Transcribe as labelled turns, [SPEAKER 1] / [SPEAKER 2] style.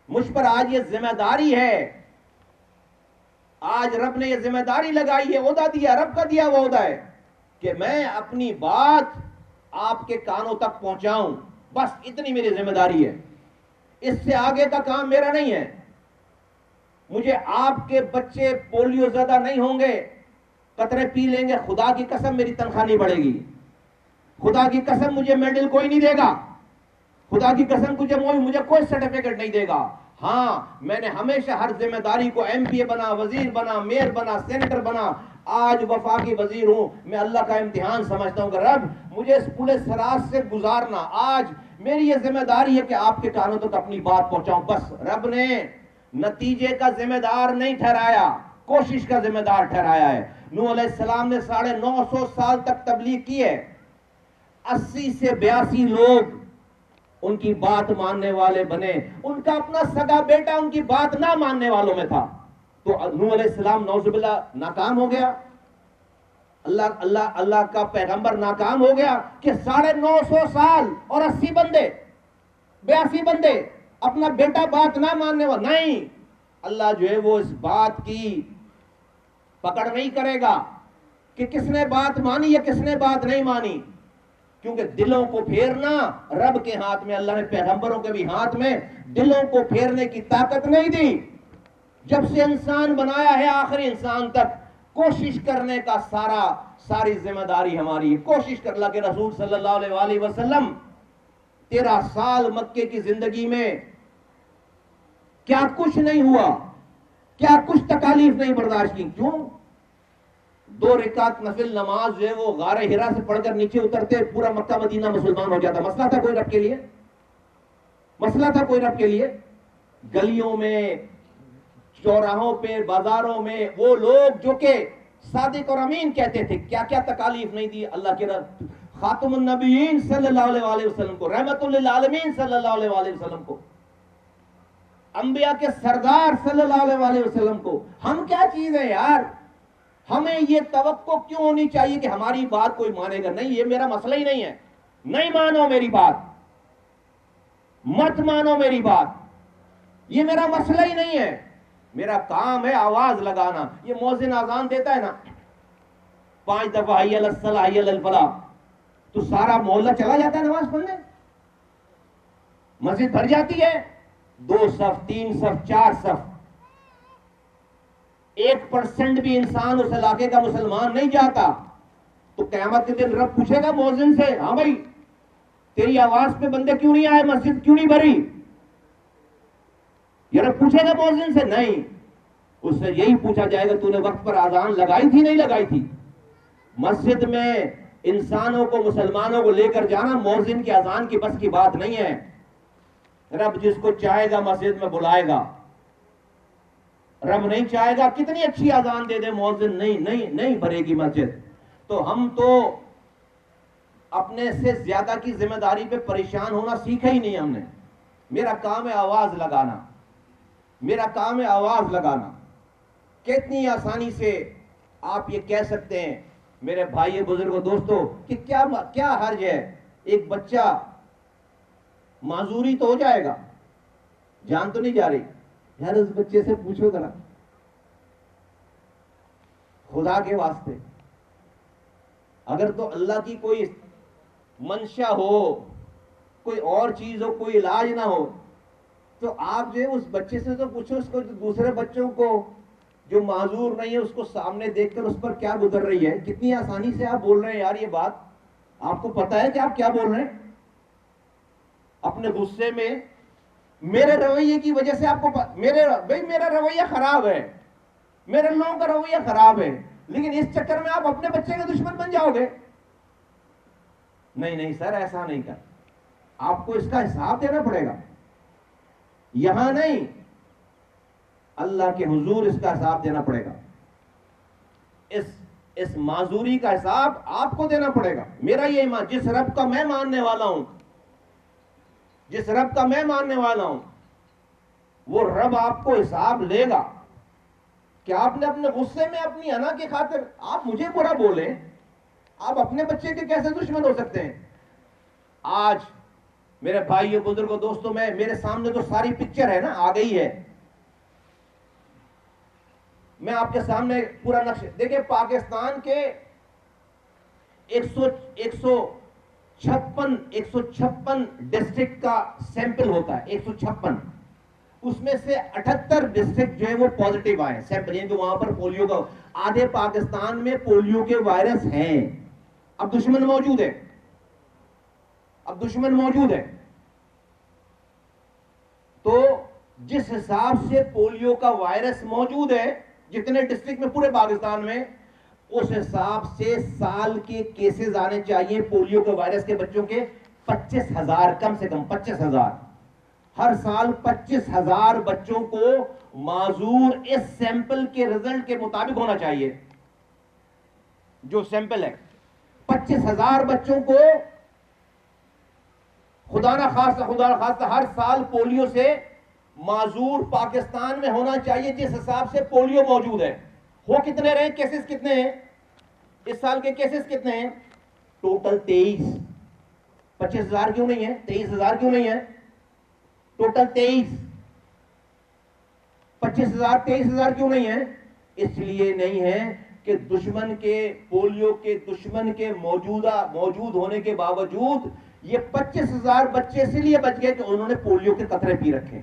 [SPEAKER 1] مجھ پر آج یہ ذمہ داری ہے، آج رب نے یہ ذمہ داری لگائی ہے، عہدہ دیا، رب کا دیا وہ عہدہ ہے کہ میں اپنی بات آپ کے کانوں تک پہنچاؤں، بس اتنی میری ذمہ داری ہے، اس سے آگے کا کام میرا نہیں ہے۔ مجھے آپ کے بچے پولیو زدہ نہیں ہوں گے، قطرے پی لیں گے، خدا کی قسم میری تنخواہ نہیں بڑھے گی، خدا کی قسم مجھے میڈل کوئی نہیں دے گا، خدا کی قسم مجھے کوئی سرٹیفکیٹ نہیں دے گا۔ ہاں میں نے ہمیشہ ہر ذمہ داری کو ایم پی اے بنا، وزیر بنا، میئر بنا، سینیٹر بنا، آج وفاقی وزیر ہوں۔ میں اللہ کا امتحان سمجھتا ہوں کہ رب مجھے اس پورے سراج سے گزارنا، آج میری یہ ذمہ داری ہے کہ آپ کے کانوں تک اپنی بات پہنچاؤں۔ بس رب نے نتیجے کا ذمہ دار نہیں ٹھہرایا، کوشش کا ذمہ دار ٹھہرایا ہے۔ نوح علیہ السلام نے 950 سال تک تبلیغ کی ہے، 80 سے 82 لوگ ان کی بات ماننے والے بنے، ان کا اپنا سگا بیٹا ان کی بات نہ ماننے والوں میں تھا، تو نوح علیہ السلام نعوذ باللہ ناکام ہو گیا، اللہ کا پیغمبر ناکام ہو گیا کہ 950 سال اور 80 بندے 82 بندے اپنا بیٹا بات نہ ماننے والا نہیں، اللہ جو ہے وہ اس بات کی پکڑ نہیں کرے گا کہ کس نے بات مانی یا کس نے بات نہیں مانی، کیونکہ دلوں کو پھیرنا رب کے ہاتھ میں، اللہ نے پیغمبروں کے بھی ہاتھ میں دلوں کو پھیرنے کی طاقت نہیں دی۔ جب سے انسان بنایا ہے آخری انسان تک کوشش کرنے کا ساری ذمہ داری ہماری ہے، کوشش کر۔ اللہ کے رسول صلی اللہ علیہ وآلہ وسلم 13 سال مکے کی زندگی میں کیا کچھ نہیں ہوا، کیا کچھ تکالیف نہیں برداشت کی، کیوں؟ 2 رکعت نفل نماز جو ہے وہ غار ہرا سے پڑھ کر نیچے اترتے پورا مکہ مدینہ مسلمان ہو جاتا۔ مسئلہ تھا کوئی رب کے لیے؟ مسئلہ تھا کوئی رب کے لیے؟ گلیوں میں، چوراہوں پہ، بازاروں میں وہ لوگ جو کہ صادق اور امین کہتے تھے، کیا کیا تکالیف نہیں دی اللہ کے رب خاتم النبیین صلی اللہ علیہ وآلہ وسلم کو، رحمت للعالمین صلی اللہ علیہ وآلہ وسلم کو، انبیاء کے سردار صلی اللہ علیہ وآلہ وسلم کو۔ ہم کیا چیز ہے یار؟ ہمیں یہ توقع کیوں ہونی چاہیے کہ ہماری بات کوئی مانے گا؟ نہیں، یہ میرا مسئلہ ہی نہیں ہے، نہیں مانو میری بات، مت مانو میری بات، یہ میرا مسئلہ ہی نہیں ہے۔ میرا کام ہے آواز لگانا۔ یہ مؤذن اذان دیتا ہے نا 5 دفعہ حی علی الصلاۃ حی علی الفلاح، تو سارا محلہ چلا جاتا ہے نماز پڑھنے، مسجد بھر جاتی ہے، 2 صف 3 صف 4 صف، 1% بھی انسان اس علاقے کا مسلمان نہیں جاتا، تو قیامت کے دن رب پوچھے گا مؤذن سے، ہاں بھائی تیری آواز پہ بندے کیوں نہیں آئے، مسجد کیوں نہیں بھری؟ یہ رب پوچھے گا مؤذن سے؟ نہیں، اس سے یہی پوچھا جائے گا تو نے وقت پر اذان لگائی تھی نہیں لگائی تھی؟ مسجد میں انسانوں کو، مسلمانوں کو لے کر جانا مؤذن کی اذان کی بس کی بات نہیں ہے۔ رب جس کو چاہے گا مسجد میں بلائے گا، رب نہیں چاہے گا کتنی اچھی اذان دے دے مؤذن، نہیں بھرے گی مسجد۔ تو ہم تو اپنے سے زیادہ کی ذمہ داری پہ پریشان ہونا سیکھا ہی نہیں ہم نے۔ میرا کام ہے آواز لگانا، میرا کام ہے آواز لگانا۔ کتنی آسانی سے آپ یہ کہہ سکتے ہیں میرے بھائی بزرگوں دوستوں کہ کیا حرج ہے، ایک بچہ معذوری تو ہو جائے گا، جان تو نہیں جا رہی یار، اس بچے سے پوچھو ذرا خدا کے واسطے، اگر تو اللہ کی کوئی منشا ہو، کوئی اور چیز ہو، کوئی علاج نہ ہو، تو آپ جو ہے اس بچے سے تو پوچھو، اس کو دوسرے بچوں کو جو معذور نہیں ہے اس کو سامنے دیکھ کر اس پر کیا گزر رہی ہے۔ کتنی آسانی سے آپ بول رہے ہیں یار یہ بات، آپ کو پتا ہے کہ آپ کیا بول رہے ہیں؟ اپنے غصے میں میرے رویے کی وجہ سے آپ کو میرا رویہ خراب ہے، میرے لوگوں کا رویہ خراب ہے، لیکن اس چکر میں آپ اپنے بچے کے دشمن بن جاؤ گے۔ نہیں سر، ایسا نہیں کر، آپ کو اس کا حساب دینا پڑے گا، یہاں نہیں، اللہ کے حضور اس کا حساب دینا پڑے گا، اس معذوری کا حساب آپ کو دینا پڑے گا۔ میرا یہ ایمان، جس رب کا میں ماننے والا ہوں، جس رب کا میں ماننے والا ہوں، وہ رب آپ کو حساب لے گا کہ آپ نے اپنے غصے میں اپنی انا کی خاطر آپ مجھے برا بولیں، آپ اپنے بچے کے کیسے دشمن ہو سکتے ہیں؟ آج میرے بھائیوں بزرگوں دوستوں، میں میرے سامنے تو ساری پکچر ہے نا، آ گئی ہے، میں آپ کے سامنے پورا نقشہ دیکھیں. پاکستان کے 156 ڈسٹرکٹ کا سیمپل ہوتا ہے، 156. اس میں سے 78 ڈسٹرکٹ جو ہے وہ پازیٹیو آئے سیمپل، یعنی کہ وہاں پر پولیو کا آدھے پاکستان میں پولیو کے وائرس ہیں. اب دشمن موجود ہے، اب دشمن موجود ہے. تو جس حساب سے پولیو کا وائرس موجود ہے جتنے ڈسٹرکٹ میں پورے پاکستان میں، اس حساب سے سال کے کیسز آنے چاہیے پولیو کے وائرس کے بچوں کے 25,000، کم سے کم 25,000. ہر سال 25,000 بچوں کو معذور اس سیمپل کے رزلٹ کے مطابق ہونا چاہیے. جو سیمپل ہے 25,000 بچوں کو خدا نہ خواستہ ہر سال پولیو سے معذور پاکستان میں ہونا چاہیے. جس حساب سے پولیو موجود ہے، ہو کتنے رہے، کیسز کتنے ہیں اس سال کے، کیسز کتنے ہیں ٹوٹل 23. 25,000 کیوں نہیں ہے، 23,000 کیوں نہیں ہے، ٹوٹل 23. 25,000 23,000 کیوں نہیں ہے؟ اس لیے نہیں ہے کہ دشمن کے، پولیو کے دشمن کے موجود ہونے کے باوجود یہ 25,000 بچے اس لیے بچ گئے کہ انہوں نے پولیو کے قطرے پی رکھے.